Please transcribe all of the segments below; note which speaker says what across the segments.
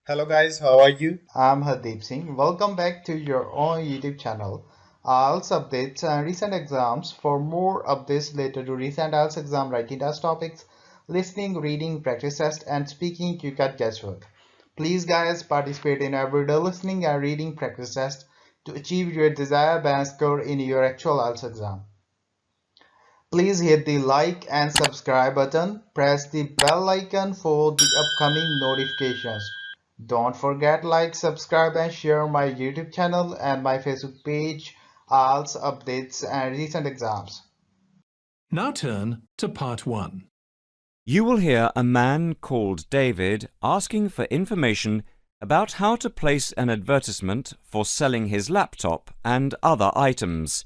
Speaker 1: Hello guys, how are you?
Speaker 2: I'm Hardeep Singh. Welcome back to your own YouTube channel. IELTS updates and recent exams. For more updates related to recent IELTS exam writing test topics, listening, reading, practice test, and speaking, you got guesswork. Please, guys, participate in everyday listening and reading practice test to achieve your desired band score in your actual IELTS exam. Please hit the like and subscribe button. Press the bell icon for the upcoming notifications. Don't forget like, subscribe and share my YouTube channel and my Facebook page, IELTS updates and recent exams.
Speaker 3: Now turn to part 1.
Speaker 4: You will hear a man called David asking for information about how to place an advertisement for selling his laptop and other items.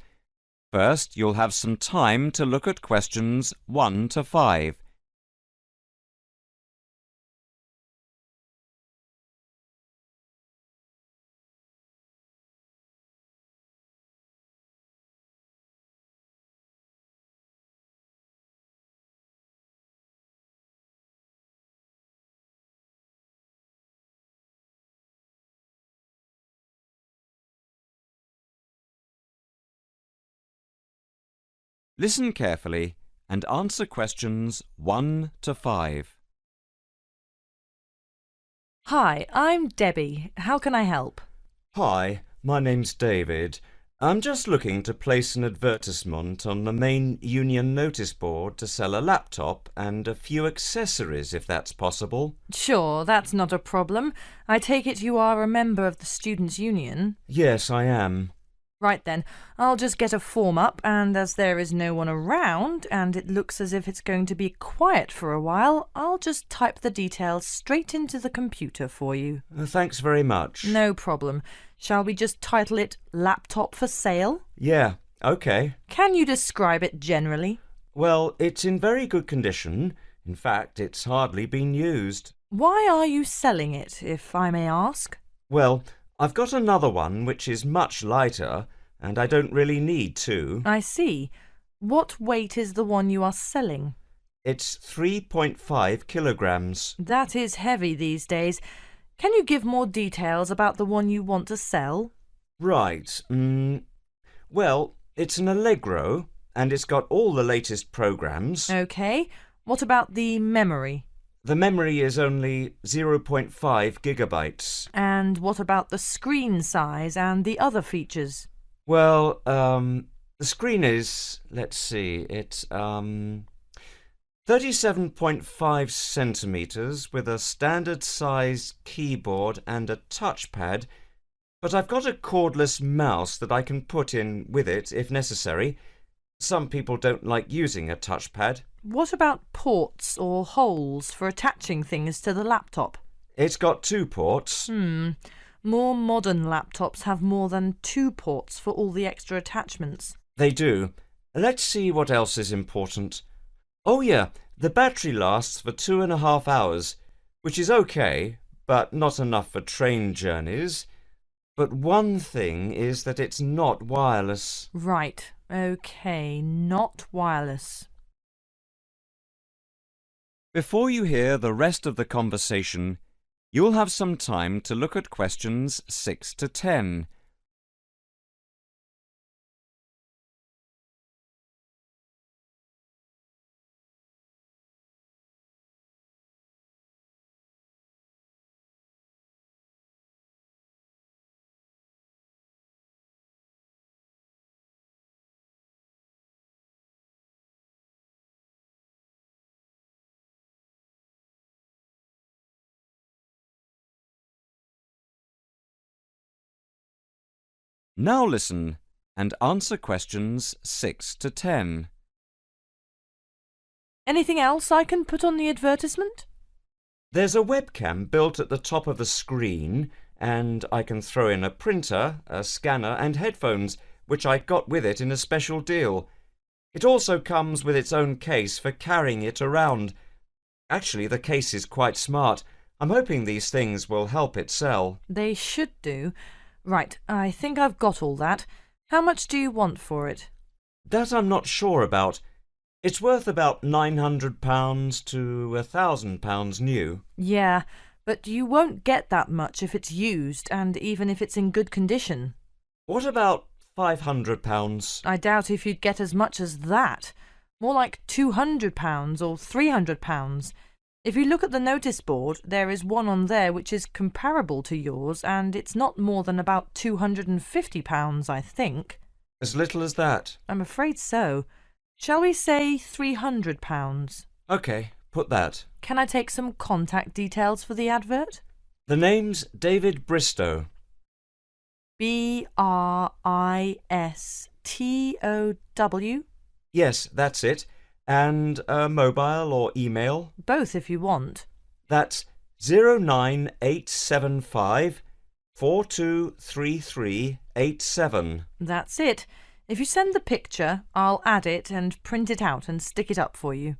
Speaker 4: First, you'll have some time to look at questions 1 to 5. Listen carefully and answer questions 1 to 5.
Speaker 5: Hi, I'm Debbie. How can I help?
Speaker 4: Hi, my name's David. I'm just looking to place an advertisement on the main union notice board to sell a laptop and a few accessories, if that's possible.
Speaker 5: Sure, that's not a problem. I take it you are a member of the Students' Union?
Speaker 4: Yes, I am.
Speaker 5: Right then, I'll just get a form up, and as there is no one around, and it looks as if it's going to be quiet for a while, I'll just type the details straight into the computer for you.
Speaker 4: Thanks very much.
Speaker 5: No problem. Shall we just title it Laptop for Sale?
Speaker 4: Yeah, okay.
Speaker 5: Can you describe it generally?
Speaker 4: Well, it's in very good condition. In fact, it's hardly been used.
Speaker 5: Why are you selling it, if I may ask?
Speaker 4: Well, I've got another one which is much lighter, and I don't really need two.
Speaker 5: I see. What weight is the one you are selling?
Speaker 4: It's 3.5 kilograms.
Speaker 5: That is heavy these days. Can you give more details about the one you want to sell?
Speaker 4: Right. Well, it's an Allegro, and it's got all the latest programs.
Speaker 5: OK. What about the memory?
Speaker 4: The memory is only 0.5 gigabytes.
Speaker 5: And what about the screen size and the other features?
Speaker 4: Well, the screen is, let's see, it's 37.5 centimeters with a standard size keyboard and a touchpad, but I've got a cordless mouse that I can put in with it if necessary. Some people don't like using a touchpad.
Speaker 5: What about ports or holes for attaching things to the laptop?
Speaker 4: It's got 2 ports.
Speaker 5: More modern laptops have more than 2 ports for all the extra attachments.
Speaker 4: They do. Let's see what else is important. Oh yeah, the battery lasts for 2.5 hours, which is okay, but not enough for train journeys. But one thing is that it's not wireless.
Speaker 5: Right. OK, not wireless.
Speaker 4: Before you hear the rest of the conversation, you'll have some time to look at questions 6 to 10. Now listen and answer questions 6 to 10.
Speaker 5: Anything else I can put on the advertisement?
Speaker 4: There's a webcam built at the top of the screen, and I can throw in a printer, a scanner and headphones, which I got with it in a special deal. It also comes with its own case for carrying it around. Actually, the case is quite smart. I'm hoping these things will help it sell.
Speaker 5: They should do. Right, I think I've got all that. How much do you want for it?
Speaker 4: That I'm not sure about. It's worth about £900 to £1,000 new.
Speaker 5: Yeah, But you won't get that much if it's used, and even if it's in good condition.
Speaker 4: What about £500?
Speaker 5: I doubt if you'd get as much as that. More like £200 or £300. If you look at the notice board, there is one on there which is comparable to yours, and it's not more than about £250, I think.
Speaker 4: As little as that?
Speaker 5: I'm afraid so. Shall we say £300?
Speaker 4: OK, put that.
Speaker 5: Can I take some contact details for the advert?
Speaker 4: The name's David Bristow.
Speaker 5: Bristow?
Speaker 4: Yes, that's it. And a mobile or email?
Speaker 5: Both if you want.
Speaker 4: That's 09875 423387.
Speaker 5: That's it. If you send the picture, I'll add it and print it out and stick it up for you.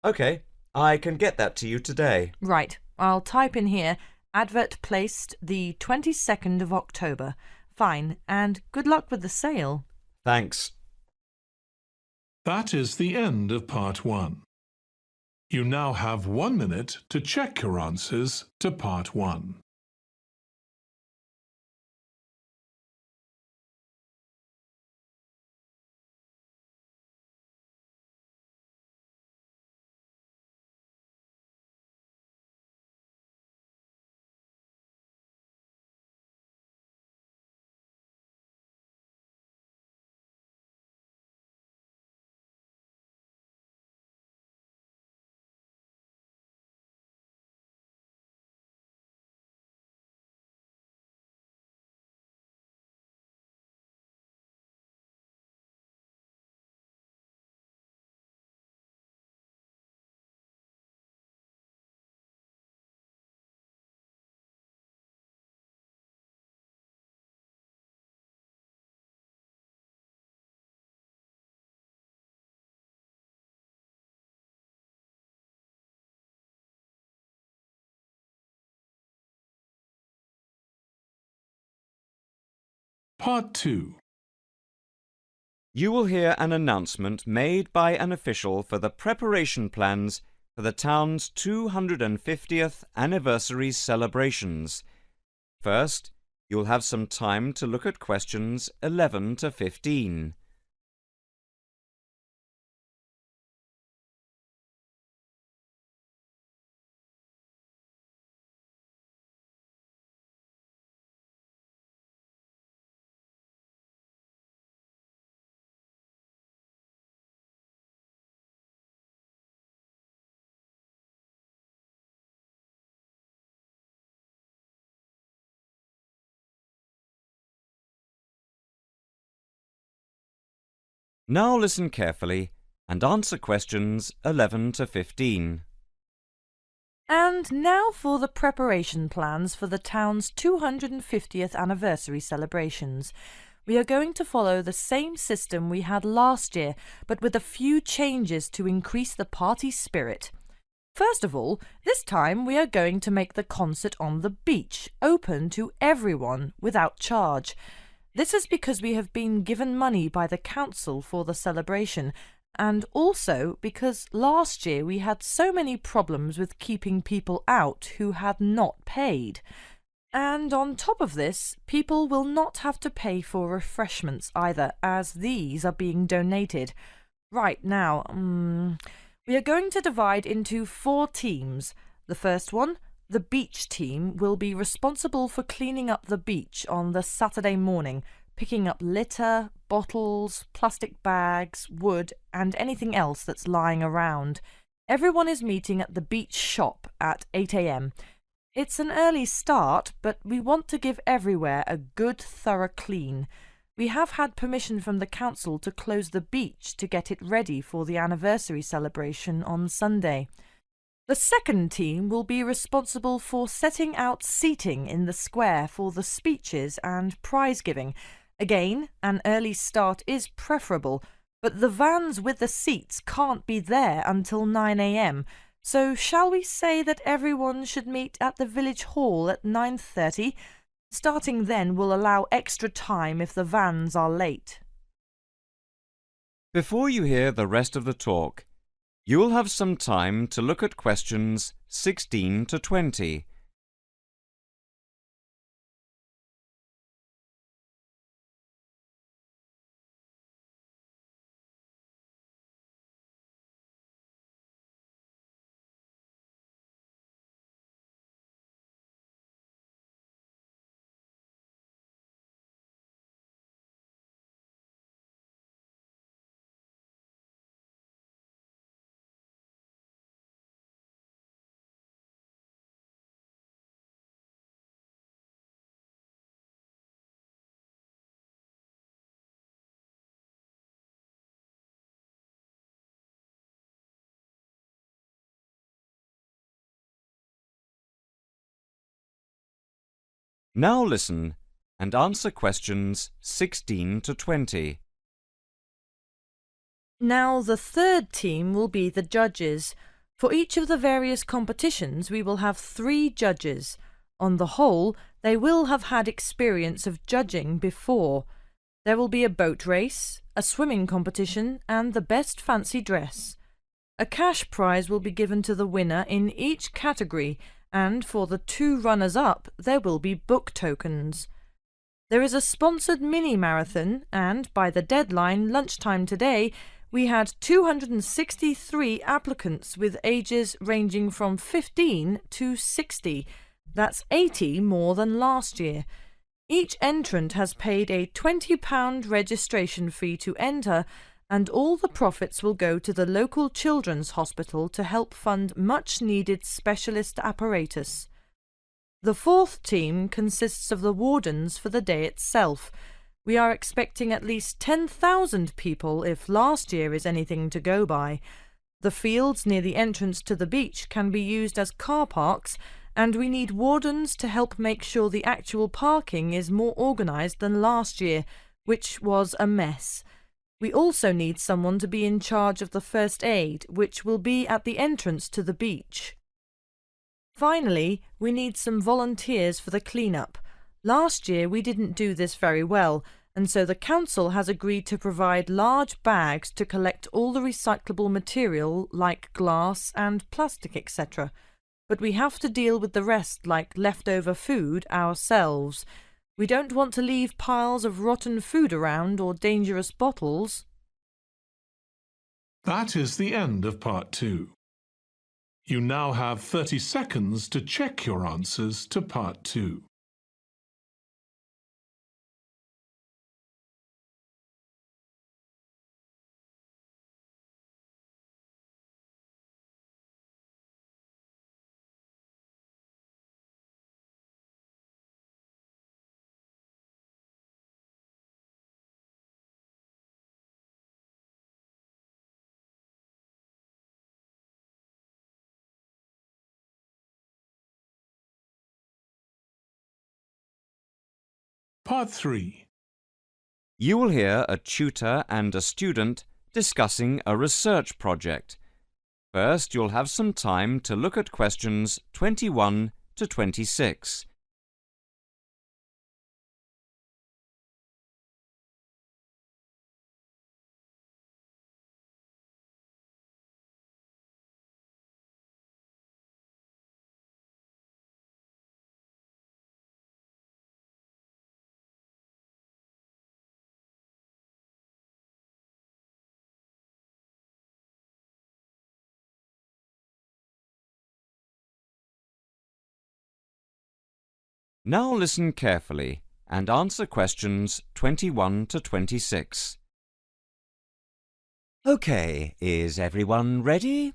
Speaker 4: OK, I can get that to you today.
Speaker 5: Right, I'll type in here, advert placed the 22nd of October. Fine, and good luck with the sale.
Speaker 4: Thanks.
Speaker 3: That is the end of part 1. You now have 1 minute to check your answers to part 1. Part 2.
Speaker 4: You will hear an announcement made by an official for the preparation plans for the town's 250th anniversary celebrations. First, you'll have some time to look at questions 11 to 15. Now listen carefully and answer questions 11 to 15.
Speaker 5: And now for the preparation plans for the town's 250th anniversary celebrations. We are going to follow the same system we had last year, but with a few changes to increase the party spirit. First of all, this time we are going to make the concert on the beach open to everyone without charge. This is because we have been given money by the council for the celebration, and also because last year we had so many problems with keeping people out who had not paid. And on top of this, people will not have to pay for refreshments either, as these are being donated. Right now, we are going to divide into 4 teams. The first one, the beach team, will be responsible for cleaning up the beach on the Saturday morning, picking up litter, bottles, plastic bags, wood, and anything else that's lying around. Everyone is meeting at the beach shop at 8 a.m. It's an early start, but we want to give everywhere a good, thorough clean. We have had permission from the council to close the beach to get it ready for the anniversary celebration on Sunday. The second team will be responsible for setting out seating in the square for the speeches and prize giving. Again, an early start is preferable, but the vans with the seats can't be there until 9 a.m. So shall we say that everyone should meet at the village hall at 9:30? Starting then will allow extra time if the vans are late.
Speaker 4: Before you hear the rest of the talk, you will have some time to look at questions 16 to 20. Now listen and answer questions 16 to 20.
Speaker 5: Now the third team will be the judges. For each of the various competitions we will have 3 judges. On the whole, they will have had experience of judging before. There will be a boat race, a swimming competition, and the best fancy dress. A cash prize will be given to the winner in each category, and for the 2 runners-up there will be book tokens. There is a sponsored mini-marathon, and by the deadline, lunchtime today, we had 263 applicants with ages ranging from 15 to 60. That's 80 more than last year. Each entrant has paid a £20 registration fee to enter, and all the profits will go to the local children's hospital to help fund much-needed specialist apparatus. The 4th team consists of the wardens for the day itself. We are expecting at least 10,000 people if last year is anything to go by. The fields near the entrance to the beach can be used as car parks, and we need wardens to help make sure the actual parking is more organised than last year, which was a mess. We also need someone to be in charge of the first aid, which will be at the entrance to the beach. Finally, we need some volunteers for the clean-up. Last year we didn't do this very well, and so the council has agreed to provide large bags to collect all the recyclable material like glass and plastic, etc. But we have to deal with the rest, like leftover food, ourselves. We don't want to leave piles of rotten food around or dangerous bottles.
Speaker 3: That is the end of part 2. You now have 30 seconds to check your answers to part 2. Part 3.
Speaker 4: You will hear a tutor and a student discussing a research project. First, you'll have some time to look at questions 21 to 26. Now listen carefully and answer questions 21 to 26. OK, is everyone ready?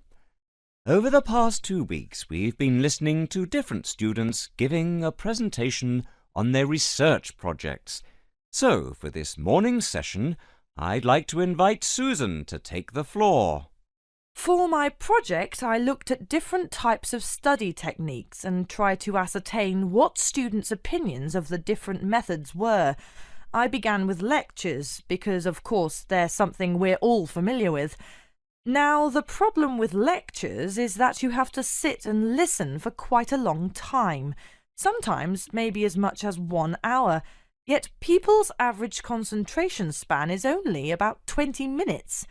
Speaker 4: Over the past 2 weeks, we've been listening to different students giving a presentation on their research projects. So, for this morning's session, I'd like to invite Susan to take the floor.
Speaker 5: For my project, I looked at different types of study techniques and tried to ascertain what students' opinions of the different methods were. I began with lectures because, of course, they're something we're all familiar with. Now, the problem with lectures is that you have to sit and listen for quite a long time, sometimes maybe as much as 1 hour, yet people's average concentration span is only about 20 minutes.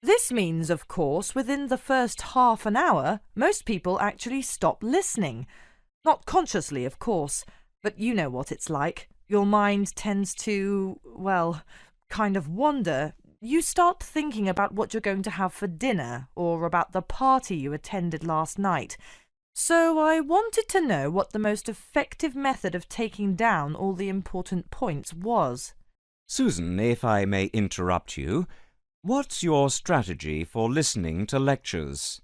Speaker 5: This means, of course, within the first half an hour, most people actually stop listening. Not consciously, of course, but you know what it's like. Your mind tends to, well, kind of wander. You start thinking about what you're going to have for dinner or about the party you attended last night. So I wanted to know what the most effective method of taking down all the important points was.
Speaker 4: Susan, if I may interrupt you, what's your strategy for listening to lectures?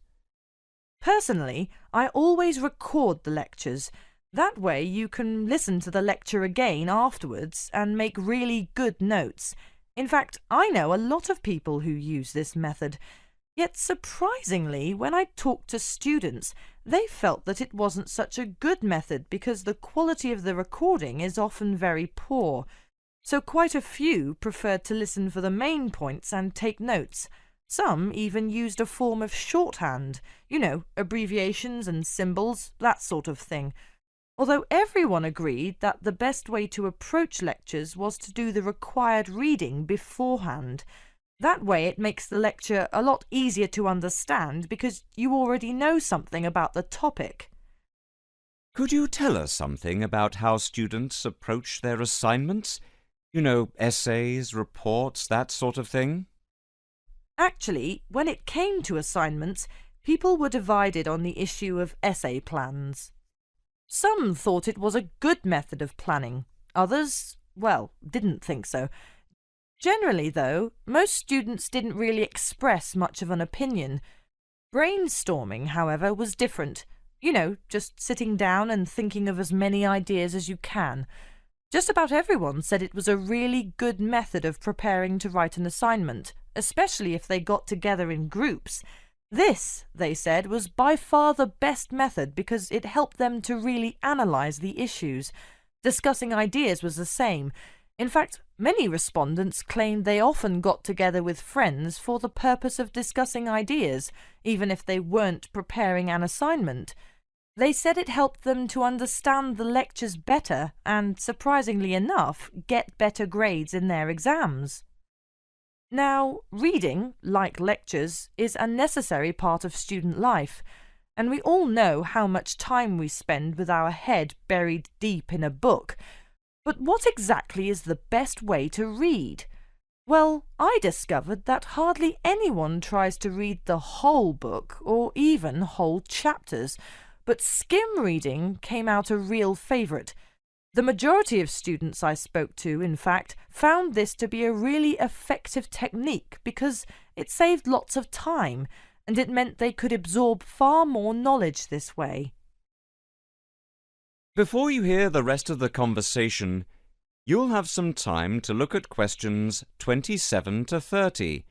Speaker 5: Personally, I always record the lectures. That way you can listen to the lecture again afterwards and make really good notes. In fact, I know a lot of people who use this method. Yet surprisingly, when I talked to students, they felt that it wasn't such a good method because the quality of the recording is often very poor. So quite a few preferred to listen for the main points and take notes. Some even used a form of shorthand, abbreviations and symbols, that sort of thing. Although everyone agreed that the best way to approach lectures was to do the required reading beforehand. That way it makes the lecture a lot easier to understand because you already know something about the topic.
Speaker 4: Could you tell us something about how students approach their assignments? Essays, reports, that sort of thing?
Speaker 5: Actually, when it came to assignments, people were divided on the issue of essay plans. Some thought it was a good method of planning. Others, didn't think so. Generally, though, most students didn't really express much of an opinion. Brainstorming, however, was different. Just sitting down and thinking of as many ideas as you can. Just about everyone said it was a really good method of preparing to write an assignment, especially if they got together in groups. This, they said, was by far the best method because it helped them to really analyse the issues. Discussing ideas was the same. In fact, many respondents claimed they often got together with friends for the purpose of discussing ideas, even if they weren't preparing an assignment. They said it helped them to understand the lectures better and, surprisingly enough, get better grades in their exams. Now, reading, like lectures, is a necessary part of student life, and we all know how much time we spend with our head buried deep in a book. But what exactly is the best way to read? Well, I discovered that hardly anyone tries to read the whole book or even whole chapters, but skim reading came out a real favourite. The majority of students I spoke to, in fact, found this to be a really effective technique because it saved lots of time and it meant they could absorb far more knowledge this way.
Speaker 4: Before you hear the rest of the conversation, you'll have some time to look at questions 27 to 30.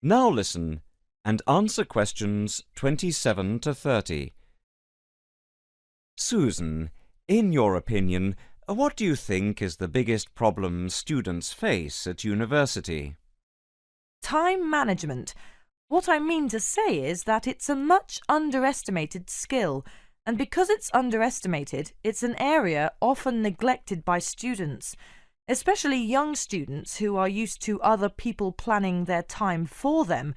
Speaker 4: Now listen and answer questions 27 to 30. Susan, in your opinion, what do you think is the biggest problem students face at university?
Speaker 5: Time management. What I mean to say is that it's a much underestimated skill, and because it's underestimated, it's an area often neglected by students, especially young students who are used to other people planning their time for them.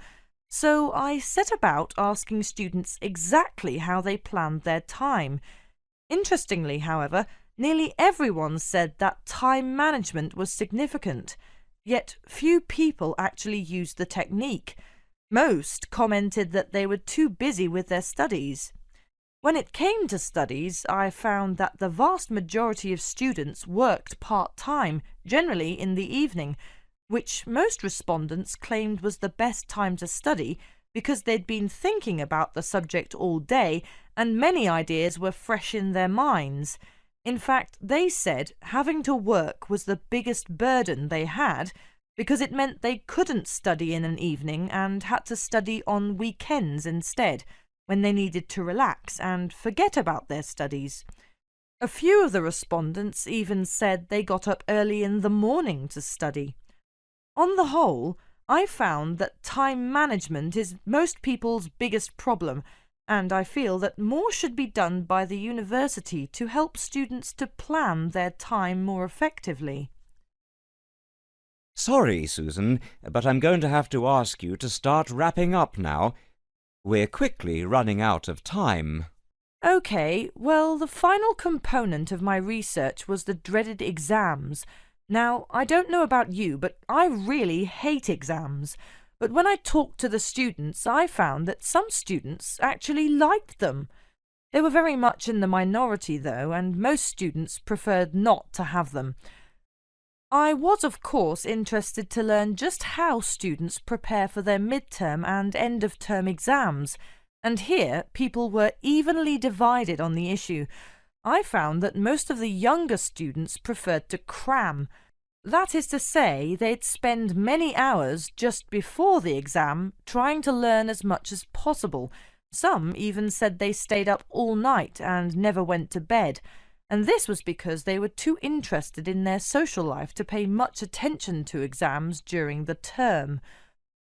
Speaker 5: So I set about asking students exactly how they planned their time. Interestingly, however, nearly everyone said that time management was significant, yet few people actually used the technique. Most commented that they were too busy with their studies. When it came to studies, I found that the vast majority of students worked part-time, generally in the evening, which most respondents claimed was the best time to study because they'd been thinking about the subject all day and many ideas were fresh in their minds. In fact, they said having to work was the biggest burden they had because it meant they couldn't study in an evening and had to study on weekends instead, when they needed to relax and forget about their studies. A few of the respondents even said they got up early in the morning to study. On the whole, I found that time management is most people's biggest problem, and I feel that more should be done by the university to help students to plan their time more effectively.
Speaker 4: Sorry, Susan, but I'm going to have to ask you to start wrapping up now. We're quickly running out of time.
Speaker 5: OK, well, the final component of my research was the dreaded exams. Now, I don't know about you, but I really hate exams. But when I talked to the students, I found that some students actually liked them. They were very much in the minority, though, and most students preferred not to have them. I was, of course, interested to learn just how students prepare for their midterm and end-of-term exams, and here people were evenly divided on the issue. I found that most of the younger students preferred to cram. That is to say, they'd spend many hours just before the exam trying to learn as much as possible. Some even said they stayed up all night and never went to bed, and this was because they were too interested in their social life to pay much attention to exams during the term.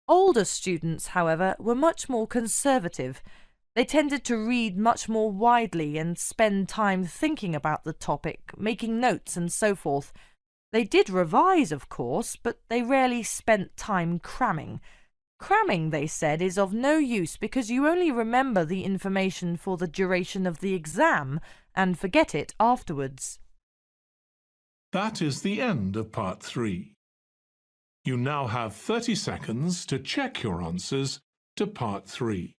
Speaker 5: Older students, however, were much more conservative. They tended to read much more widely and spend time thinking about the topic, making notes and so forth. They did revise, of course, but they rarely spent time cramming. Cramming, they said, is of no use because you only remember the information for the duration of the exam and forget it afterwards.
Speaker 3: That is the end of part 3. You now have 30 seconds to check your answers to part 3.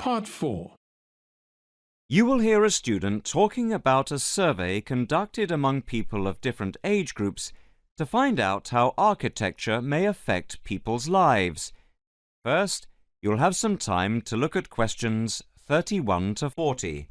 Speaker 3: Part 4.
Speaker 4: You will hear a student talking about a survey conducted among people of different age groups to find out how architecture may affect people's lives. First, you'll have some time to look at questions 31 to 40.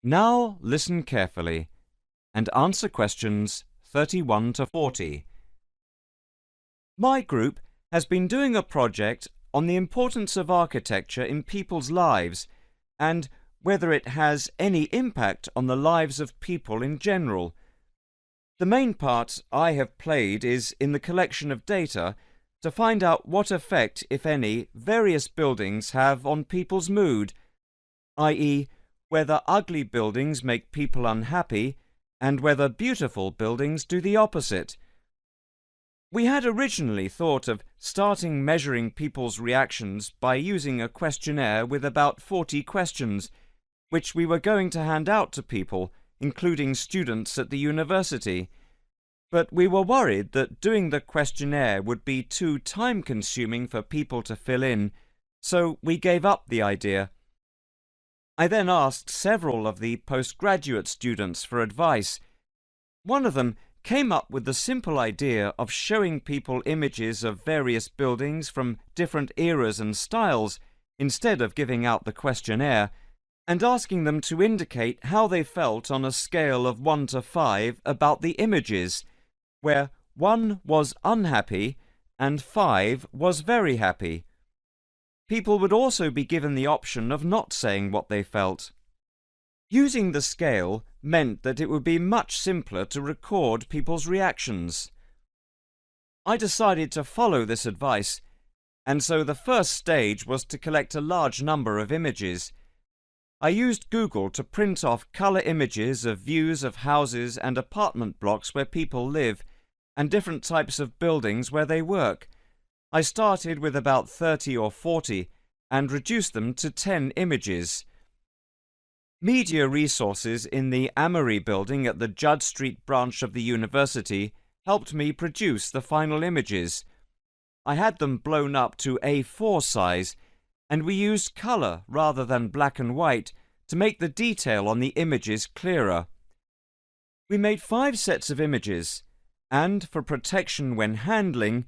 Speaker 4: Now listen carefully and answer questions 31 to 40. My group has been doing a project on the importance of architecture in people's lives and whether it has any impact on the lives of people in general. The main part I have played is in the collection of data to find out what effect, if any, various buildings have on people's mood, i.e., whether ugly buildings make people unhappy and whether beautiful buildings do the opposite. We had originally thought of starting measuring people's reactions by using a questionnaire with about 40 questions, which we were going to hand out to people, including students at the university. But we were worried that doing the questionnaire would be too time-consuming for people to fill in, so we gave up the idea. I then asked several of the postgraduate students for advice. One of them came up with the simple idea of showing people images of various buildings from different eras and styles instead of giving out the questionnaire, and asking them to indicate how they felt on a scale of 1 to 5 about the images, where 1 was unhappy and 5 was very happy. People would also be given the option of not saying what they felt. Using the scale meant that it would be much simpler to record people's reactions. I decided to follow this advice, and so the first stage was to collect a large number of images. I used Google to print off colour images of views of houses and apartment blocks where people live, and different types of buildings where they work. I started with about 30 or 40 and reduced them to 10 images. Media resources in the Amory building at the Judd Street branch of the university helped me produce the final images. I had them blown up to A4 size and we used colour rather than black and white to make the detail on the images clearer. We made 5 sets of images, and for protection when handling,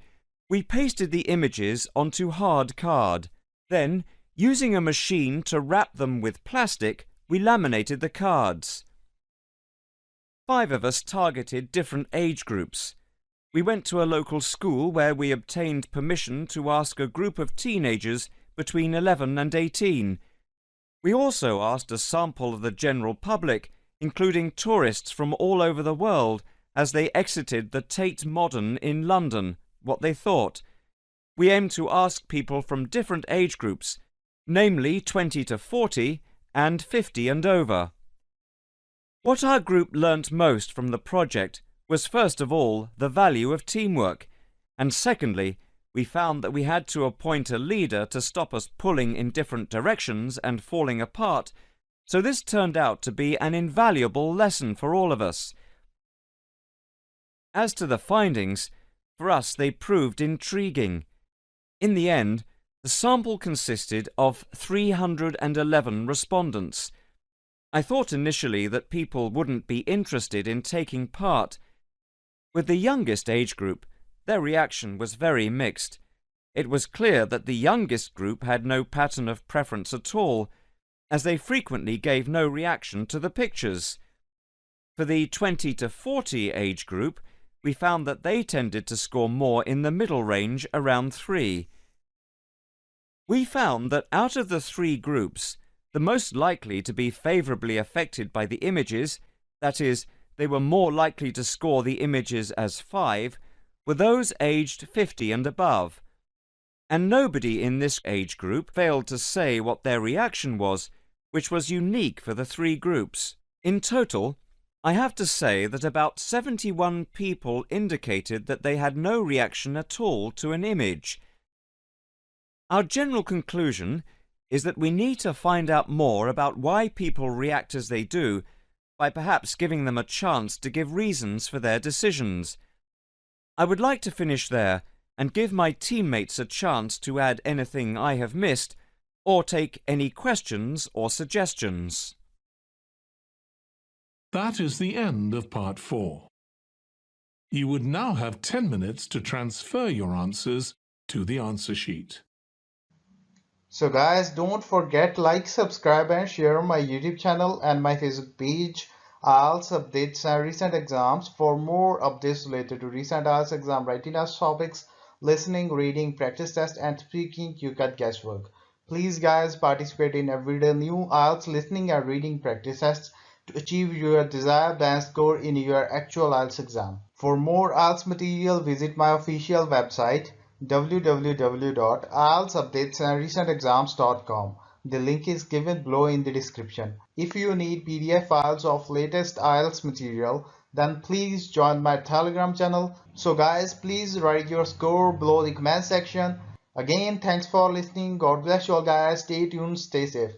Speaker 4: we pasted the images onto hard card. Then, using a machine to wrap them with plastic, we laminated the cards. 5 of us targeted different age groups. We went to a local school where we obtained permission to ask a group of teenagers between 11 and 18. We also asked a sample of the general public, including tourists from all over the world, as they exited the Tate Modern in London, what they thought. We aimed to ask people from different age groups, namely 20 to 40 and 50 and over. What our group learnt most from the project was first of all the value of teamwork, and secondly, we found that we had to appoint a leader to stop us pulling in different directions and falling apart, so this turned out to be an invaluable lesson for all of us. As to the findings, for us they proved intriguing. In the end, the sample consisted of 311 respondents. I thought initially that people wouldn't be interested in taking part. With the youngest age group, their reaction was very mixed. It was clear that the youngest group had no pattern of preference at all, as they frequently gave no reaction to the pictures. For the 20 to 40 age group, we found that they tended to score more in the middle range, around 3. We found that out of the 3 groups, the most likely to be favourably affected by the images, that is, they were more likely to score the images as 5, were those aged 50 and above. And nobody in this age group failed to say what their reaction was, which was unique for the 3 groups. In total, I have to say that about 71 people indicated that they had no reaction at all to an image. Our general conclusion is that we need to find out more about why people react as they do, by perhaps giving them a chance to give reasons for their decisions. I would like to finish there and give my teammates a chance to add anything I have missed or take any questions or suggestions.
Speaker 3: That is the end of part 4. You would now have 10 minutes to transfer your answers to the answer sheet.
Speaker 2: So guys, don't forget like, subscribe and share my YouTube channel and my Facebook page. IELTS updates and recent exams. For more updates related to recent IELTS exam writing as topics, listening, reading, practice test and speaking, you got guesswork. Please guys, participate in everyday new IELTS listening and reading practice tests to achieve your desired band score in your actual IELTS exam. For more IELTS material, visit my official website www.ieltsupdatesandrecentexams.com. The link is given below in the description. If you need PDF files of latest IELTS material, then please join my Telegram channel. So guys, please write your score below the comment section. Again, thanks for listening. God bless you all guys. Stay tuned, stay safe.